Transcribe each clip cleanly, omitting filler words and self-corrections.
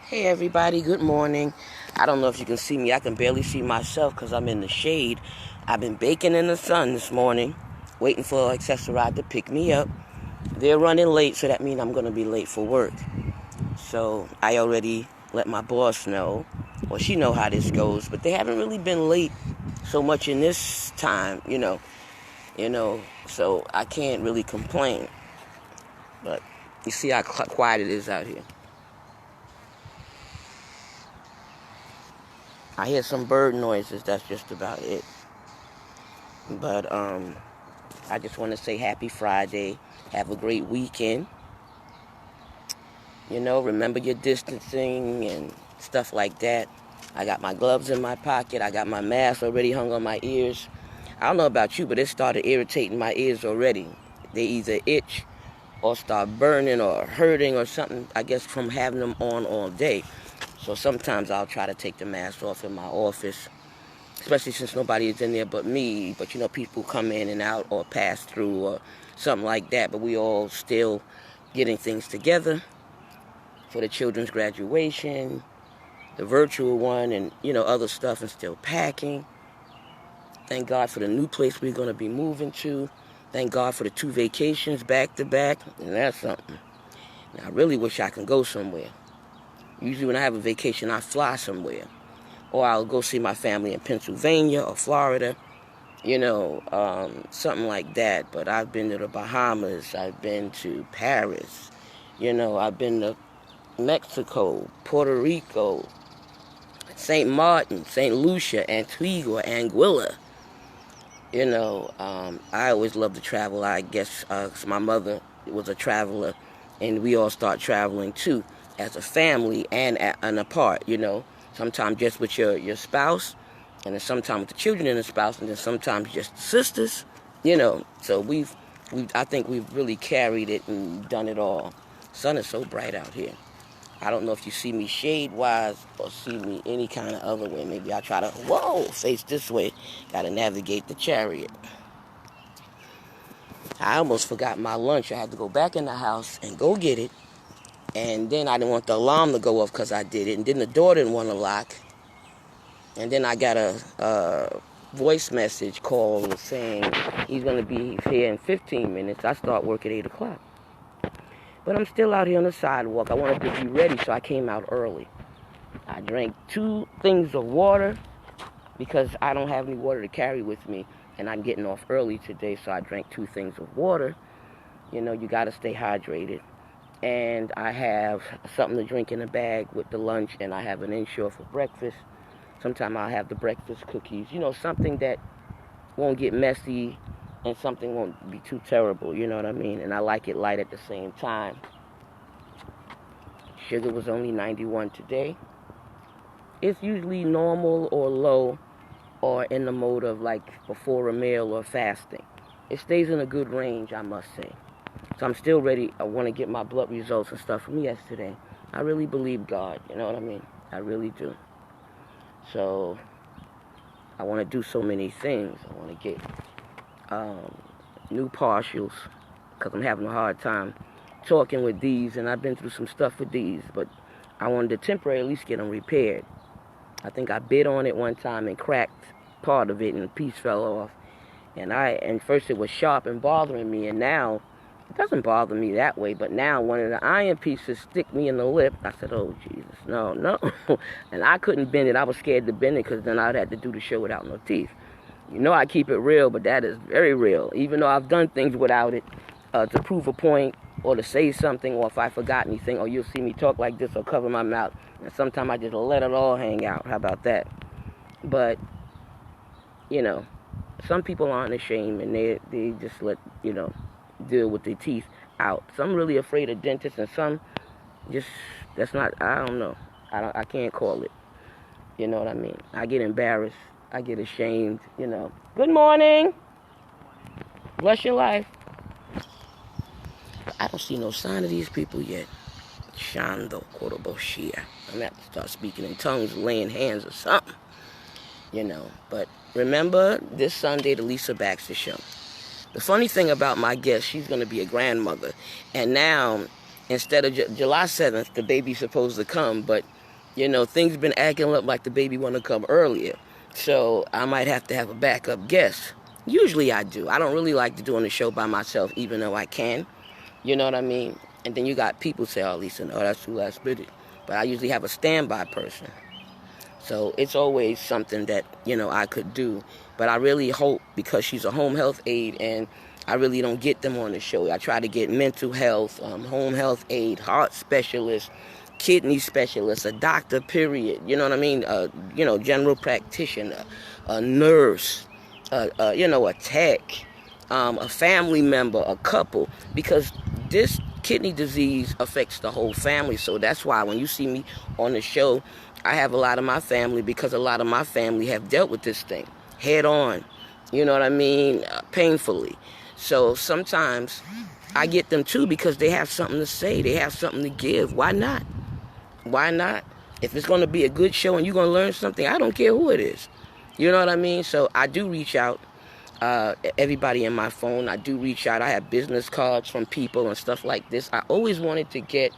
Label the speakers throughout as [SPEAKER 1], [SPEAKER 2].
[SPEAKER 1] Hey everybody, good morning. I don't know if you can see me. I can barely see myself because I'm in the shade. I've been baking in the sun this morning, waiting for Accessoride to pick me up. They're running late, so that means I'm going to be late for work. So I already let my boss know, well, she know how this goes, but they haven't really been late so much in this time, so I can't really complain. But you see how quiet it is out here. I hear some bird noises, that's just about it. But I just want to say happy Friday. Have a great weekend. Remember your distancing and stuff like that. I got my gloves in my pocket. I got my mask already hung on my ears. I don't know about you, but it started irritating my ears already. They either itch or start burning or hurting or something, I guess, from having them on all day. So sometimes I'll try to take the mask off in my office, especially since nobody is in there but me. But people come in and out or pass through or something like that. But we all still getting things together for the children's graduation, the virtual one, and other stuff, and still packing. Thank God for the new place we're going to be moving to. Thank God for the 2 vacations back to back, and that's something. Now, I really wish I could go somewhere. Usually when I have a vacation, I fly somewhere. Or I'll go see my family in Pennsylvania or Florida, something like that. But I've been to the Bahamas, I've been to Paris, I've been to Mexico, Puerto Rico, St. Martin, St. Lucia, Antigua, Anguilla. I always love to travel, I guess, 'cause my mother was a traveler, and we all start traveling too, as a family and apart, Sometimes just with your spouse, and then sometimes with the children and the spouse, and then sometimes just sisters, So I think we've really carried it and done it all. Sun is so bright out here. I don't know if you see me shade-wise or see me any kind of other way. Maybe I'll try to, face this way. Got to navigate the chariot. I almost forgot my lunch. I had to go back in the house and go get it. And then I didn't want the alarm to go off because I did it. And then the door didn't want to lock. And then I got a voice message call saying he's going to be here in 15 minutes. I start work at 8 o'clock. But I'm still out here on the sidewalk. I wanted to be ready, so I came out early. I drank 2 things of water because I don't have any water to carry with me. And I'm getting off early today, so I drank 2 things of water. You got to stay hydrated. And I have something to drink in a bag with the lunch, and I have an Ensure for breakfast. Sometimes I'll have the breakfast cookies. Something that won't get messy and something won't be too terrible, you know what I mean? And I like it light at the same time. Sugar was only 91 today. It's usually normal or low or in the mode of like before a meal or fasting. It stays in a good range, I must say. So I'm still ready. I want to get my blood results and stuff from yesterday. I really believe God, you know what I mean? I really do. So I want to do so many things. I want to get new partials because I'm having a hard time talking with these, and I've been through some stuff with these, but I wanted to temporarily at least get them repaired. I think I bit on it one time and cracked part of it, and a piece fell off. And first it was sharp and bothering me, and now it doesn't bother me that way, but now one of the iron pieces stick me in the lip. I said, oh, Jesus, no. And I couldn't bend it. I was scared to bend it because then I'd have to do the show without no teeth. I keep it real, but that is very real. Even though I've done things without it to prove a point or to say something, or if I forgot anything, or you'll see me talk like this or cover my mouth. And sometimes I just let it all hang out. How about that? But, some people aren't ashamed, and they just let, deal with their teeth out. Some really afraid of dentists, and some just, that's not, I don't know. I can't call it. You know what I mean? I get embarrassed. I get ashamed, Good morning. Bless your life. I don't see no sign of these people yet. Shando Koroboshia. I'm going to have to start speaking in tongues, laying hands or something. But remember, this Sunday, the Lisa Baxter Show. The funny thing about my guest, she's going to be a grandmother. And now, instead of July 7th, the baby's supposed to come, but You know, things been acting up like the baby want to come earlier. So I might have to have a backup guest. Usually I do. I don't really like to do on the show by myself, even though I can. You know what I mean? And then you got people say, oh, Lisa, no, that's too last minute. But I usually have a standby person. So it's always something that, you know, I could do. But I really hope, because she's a home health aide, and I really don't get them on the show. I try to get mental health, home health aide, heart specialist, kidney specialist, a doctor, period. You know what I mean? You know, general practitioner, a nurse, you know, a tech, a family member, a couple. Because this kidney disease affects the whole family. So that's why when you see me on the show, I have a lot of my family, because a lot of my family have dealt with this thing head on, you know what I mean, painfully. So sometimes I get them too, because they have something to say, they have something to give. Why not? Why not? If it's going to be a good show and you're going to learn something, I don't care who it is. You know what I mean? So I do reach out, everybody in my phone, I do reach out. I have business cards from people and stuff like this. I always wanted to get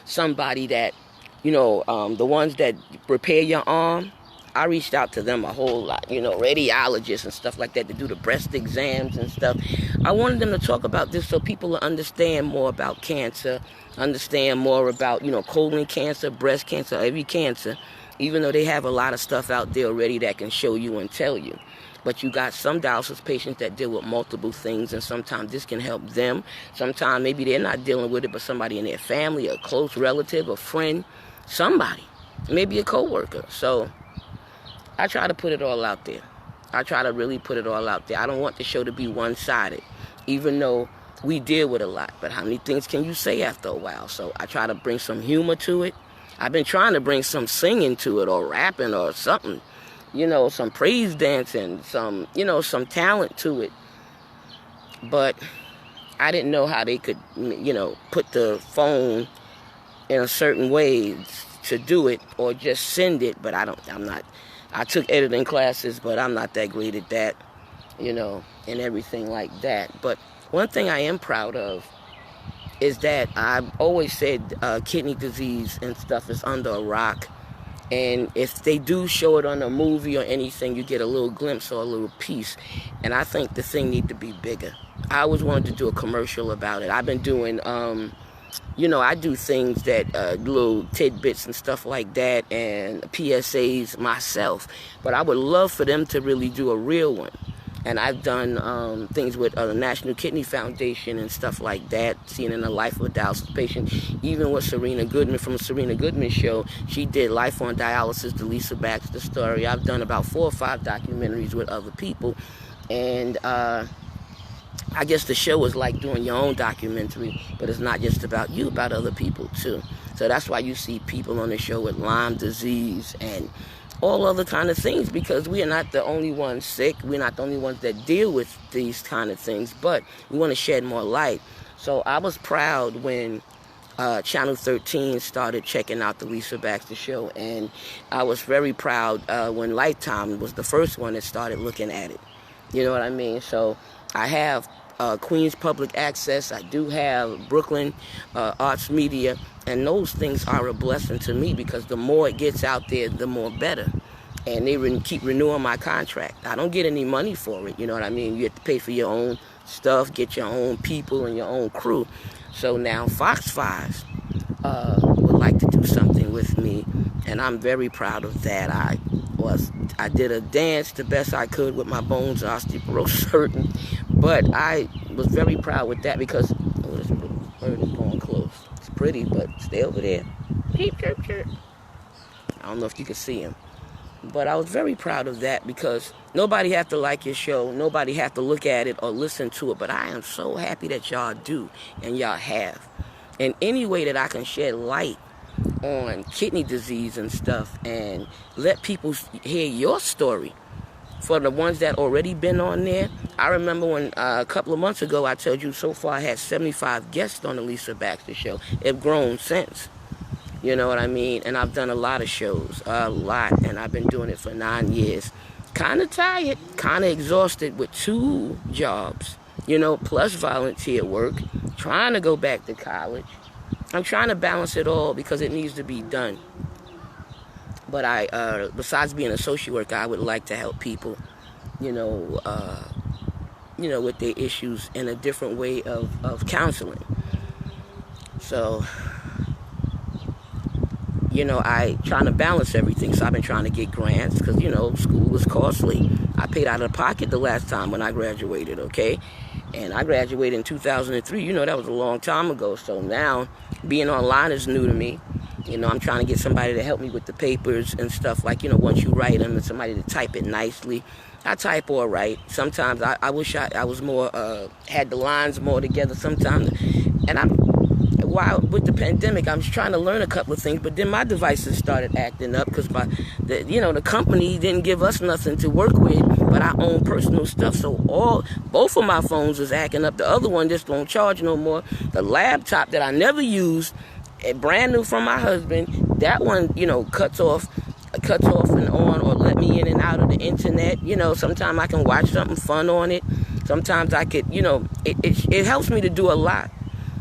[SPEAKER 1] somebody that, you know, the ones that repair your arm, I reached out to them a whole lot, you know, radiologists and stuff like that, to do the breast exams and stuff. I wanted them to talk about this so people will understand more about cancer, understand more about, you know, colon cancer, breast cancer, every cancer, even though they have a lot of stuff out there already that can show you and tell you. But you got some dialysis patients that deal with multiple things, and sometimes this can help them. Sometimes maybe they're not dealing with it, but somebody in their family, a close relative, a friend, somebody, maybe a coworker. So I try to put it all out there. I try to really put it all out there. I don't want the show to be one-sided, even though we deal with a lot. But how many things can you say after a while? So I try to bring some humor to it. I've been trying to bring some singing to it, or rapping, or something, you know, some praise dancing, some, you know, some talent to it. But I didn't know how they could, you know, put the phone in a certain way to do it, or just send it. But I took editing classes, but I'm not that great at that, you know, and everything like that. But one thing I am proud of is that I've always said kidney disease and stuff is under a rock. And if they do show it on a movie or anything, you get a little glimpse or a little piece. And I think the thing needs to be bigger. I always wanted to do a commercial about it. I've been doing, you know, I do things that, little tidbits and stuff like that, and PSAs myself. But I would love for them to really do a real one. And I've done things with the National Kidney Foundation and stuff like that, seeing in the life of a dialysis patient. Even with Serena Goodman from the Serena Goodman Show, she did Life on Dialysis, the Lisa Baxter story. I've done about 4 or 5 documentaries with other people. And I guess the show is like doing your own documentary, but it's not just about you, about other people too. So that's why you see people on the show with Lyme disease and all other kind of things, because we are not the only ones sick. We're not the only ones that deal with these kind of things, but we want to shed more light. So I was proud when Channel 13 started checking out the Lisa Baxter Show, and I was very proud when Lifetime was the first one that started looking at it. You know what I mean? So I have Queens Public Access. I do have Brooklyn Arts Media. And those things are a blessing to me, because the more it gets out there, the more better. And they keep renewing my contract. I don't get any money for it, you know what I mean? You have to pay for your own stuff, get your own people and your own crew. So now Fox 5 would like to do something with me, and I'm very proud of that. I did a dance the best I could with my bones osteoporosis hurting, but I was very proud with that, because this bird is going close. It's pretty, but stay over there. Peep, chirp, chirp. I don't know if you can see him, but I was very proud of that, because nobody have to like your show, nobody have to look at it or listen to it, but I am so happy that y'all do, and y'all have. And any way that I can shed light on kidney disease and stuff, and let people hear your story, for the ones that already been on there. I remember when a couple of months ago I told you so far I had 75 guests on the Lisa Baxter Show. They've grown since. You know what I mean? And I've done a lot of shows, a lot, and I've been doing it for 9 years. Kind of tired, kind of exhausted with 2 jobs, you know, plus volunteer work, trying to go back to college. I'm trying to balance it all, because it needs to be done. But besides being a social worker, I would like to help people, you know, with their issues in a different way of counseling. So, I trying to balance everything. So I've been trying to get grants because, school is costly. I paid out of pocket the last time when I graduated, okay? And I graduated in 2003. That was a long time ago. So now being online is new to me. I'm trying to get somebody to help me with the papers and stuff like, once you write them and somebody to type it nicely. I type all right. Sometimes I wish I was more, had the lines more together sometimes. And while with the pandemic, I was trying to learn a couple of things, but then my devices started acting up because the company didn't give us nothing to work with but our own personal stuff. So both of my phones was acting up. The other one just don't charge no more. The laptop that I never used, brand new from my husband, that one, cuts off and on or let me in and out of the internet. Sometimes I can watch something fun on it. Sometimes I could, it helps me to do a lot.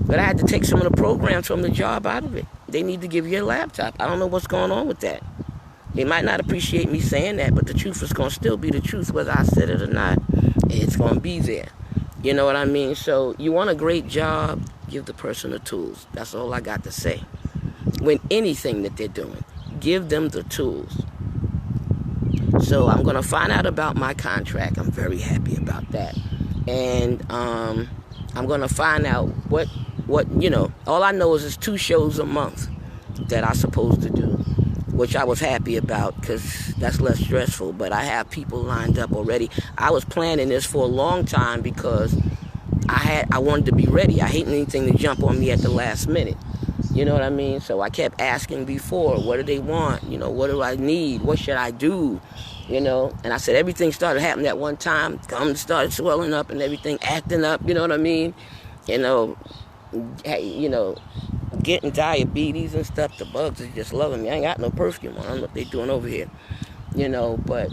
[SPEAKER 1] But I had to take some of the programs from the job out of it. They need to give you a laptop. I don't know what's going on with that. They might not appreciate me saying that, but the truth is going to still be the truth, whether I said it or not. It's going to be there. You know what I mean? So you want a great job, give the person the tools. That's all I got to say. When anything that they're doing, give them the tools. So I'm going to find out about my contract. I'm very happy about that. And I'm going to find out what all I know is it's 2 shows a month that I'm supposed to do, which I was happy about because that's less stressful. But I have people lined up already. I was planning this for a long time because I wanted to be ready. I hate anything to jump on me at the last minute. You know what I mean? So I kept asking before, what do they want? What do I need? What should I do? And I said everything started happening at one time. Gums started swelling up and everything acting up. You know what I mean? Getting diabetes and stuff. The bugs is just loving me. I ain't got no perfume on. I don't know what they doing over here. But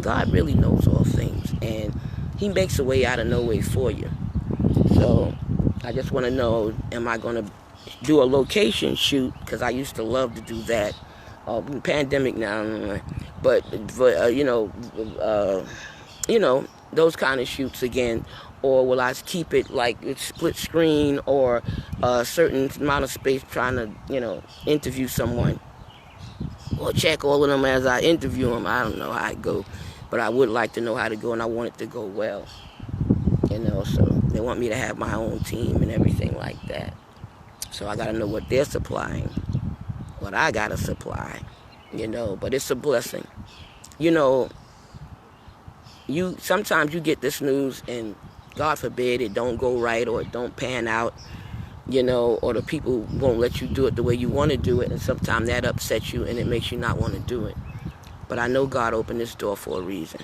[SPEAKER 1] God really knows all things. And he makes a way out of no way for you. So I just want to know, am I going to do a location shoot? Because I used to love to do that. Pandemic now. But those kind of shoots again. Or will I keep it like it's split screen or a certain amount of space trying to, interview someone? Or check all of them as I interview them. I don't know how it go. But I would like to know how to go, and I want it to go well. So they want me to have my own team and everything like that. So I got to know what they're supplying, what I got to supply, But it's a blessing. Sometimes you get this news and God forbid it don't go right or it don't pan out, or the people won't let you do it the way you want to do it, and sometimes that upsets you and it makes you not want to do it. But I know God opened this door for a reason.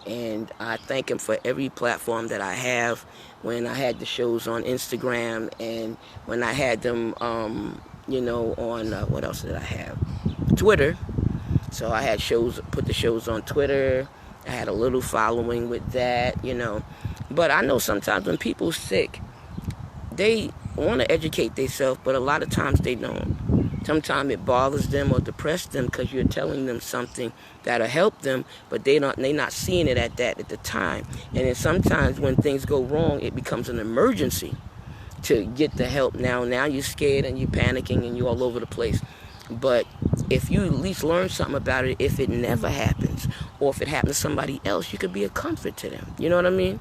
[SPEAKER 1] And I thank him for every platform that I have. When I had the shows on Instagram and when I had them, on, what else did I have? Twitter. So I had put the shows on Twitter. I had a little following with that, But I know sometimes when people are sick, they want to educate themselves, but a lot of times they don't. Sometimes it bothers them or depresses them because you're telling them something that'll help them, but they're not seeing it at the time. And then sometimes when things go wrong, it becomes an emergency to get the help now. Now you're scared and you're panicking and you're all over the place. But if you at least learn something about it, if it never happens, or if it happens to somebody else, you could be a comfort to them. You know what I mean?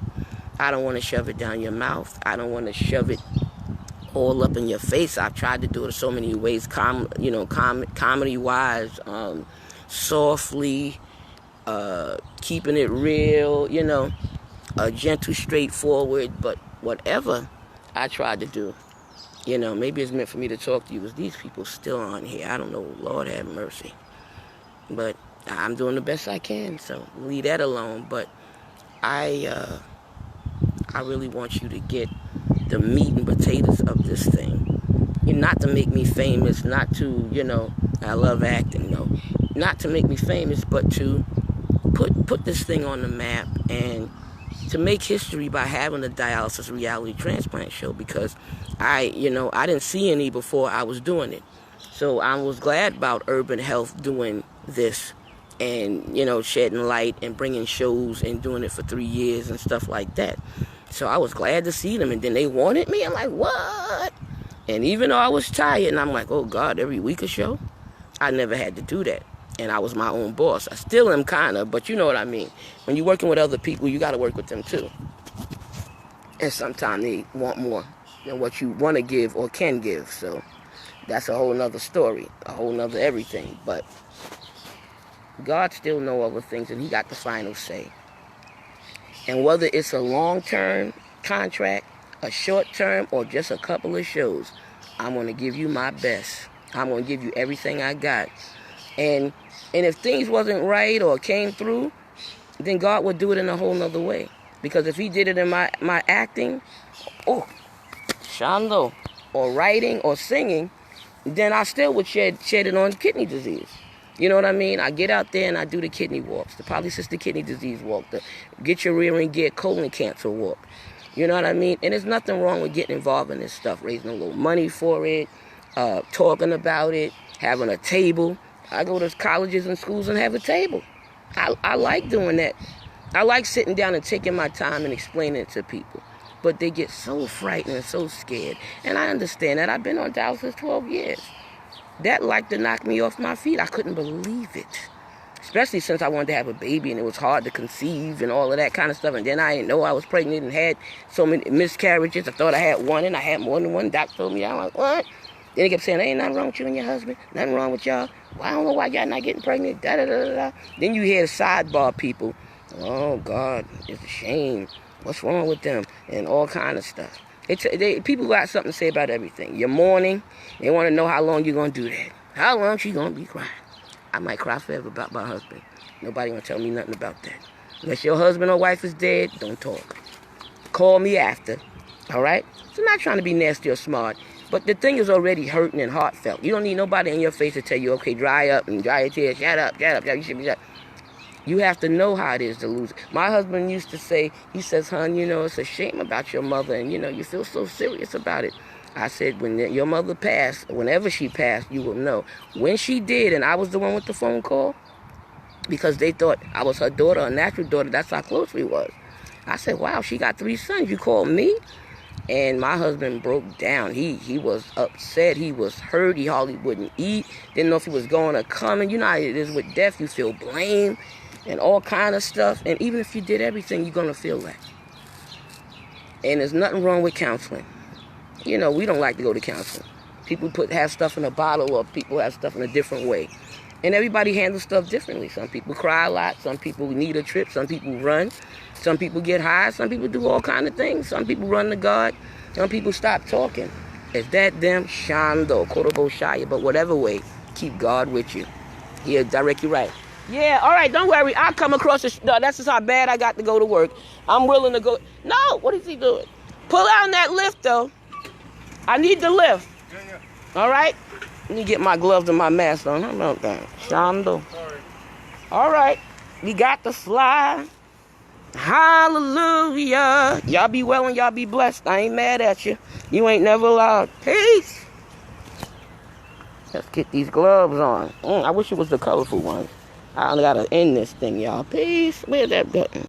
[SPEAKER 1] I don't want to shove it down your mouth. I don't want to shove it all up in your face. I've tried to do it so many ways, comedy-wise, softly, keeping it real, gentle, straightforward, but whatever I tried to do. Maybe it's meant for me to talk to you because these people still on here. I don't know. Lord have mercy. But I'm doing the best I can, so leave that alone. But I really want you to get the meat and potatoes of this thing. Not to make me famous, not to, I love acting, not to make me famous, but to put this thing on the map and to make history by having a dialysis reality transplant show, because I didn't see any before I was doing it. So I was glad about Urban Health doing this and, shedding light and bringing shows and doing it for 3 years and stuff like that. So I was glad to see them. And then they wanted me. I'm like, what? And even though I was tired, and I'm like, oh, God, every week a show? I never had to do that. And I was my own boss. I still am kind of, but you know what I mean. When you're working with other people, you got to work with them too. And sometimes they want more than what you want to give or can give. So that's a whole nother story, a whole nother everything. But God still knows other things, and he got the final say. And whether it's a long-term contract, a short-term, or just a couple of shows, I'm going to give you my best. I'm going to give you everything I got. And if things wasn't right or came through, then God would do it in a whole nother way. Because if he did it in my acting, Shando, or writing or singing, then I still would shed it on kidney disease. You know what I mean? I get out there and I do the kidney walks, the polycystic kidney disease walk, the get your rear end gear colon cancer walk. You know what I mean? And there's nothing wrong with getting involved in this stuff, raising a little money for it, talking about it, having a table. I go to colleges and schools and have a table. I like doing that. I like sitting down and taking my time and explaining it to people. But they get so frightened and so scared. And I understand that. I've been on dialysis 12 years. That like to knock me off my feet. I couldn't believe it. Especially since I wanted to have a baby and it was hard to conceive and all of that kind of stuff. And then I didn't know I was pregnant and had so many miscarriages. I thought I had one and I had more than one. Doc told me, I'm like, what? Then he kept saying, ain't nothing wrong with you and your husband. Nothing wrong with y'all. Well, I don't know why y'all not getting pregnant. Da-da-da-da-da. Then you hear the sidebar people. Oh, God, it's a shame. What's wrong with them? And all kind of stuff. People got something to say about everything. You're mourning. They want to know how long you're going to do that. How long she going to be crying? I might cry forever about my husband. Nobody going to tell me nothing about that. Unless your husband or wife is dead, don't talk. Call me after. All right? So I'm not trying to be nasty or smart. But the thing is already hurting and heartfelt. You don't need nobody in your face to tell you, okay, dry up and dry your tears. Shut up. You should be shut. You have to know how it is to lose. My husband used to say, he says, hon, it's a shame about your mother. And, you feel so serious about it. I said, when your mother passed, whenever she passed, you will know. When she did, and I was the one with the phone call, because they thought I was her daughter, a natural daughter. That's how close we was. I said, wow, she got 3 sons. You called me? And my husband broke down. He was upset. He was hurt. He hardly wouldn't eat. Didn't know if he was going or coming. You know how it is with death. You feel blame and all kind of stuff. And even if you did everything, you're going to feel that. And there's nothing wrong with counseling. We don't like to go to counseling. People have stuff in a bottle, or people have stuff in a different way. And everybody handles stuff differently. Some people cry a lot. Some people need a trip. Some people run. Some people get high. Some people do all kind of things. Some people run to God. Some people stop talking. Is that them? Shando, Korobo Shaya. But whatever way, keep God with you. He'll direct you right. Yeah, all right, don't worry. I'll come across the... No, that's just how bad I got to go to work. I'm willing to go... No, what is he doing? Pull out that lift, though. I need the lift. Yeah. All right? Let me get my gloves and my mask on. How about that? Shando. All right. We got to fly. Hallelujah. Y'all be well and y'all be blessed. I ain't mad at you. You ain't never lied. Peace. Let's get these gloves on. I wish it was the colorful ones. I only got to end this thing, y'all. Peace. Where's that button?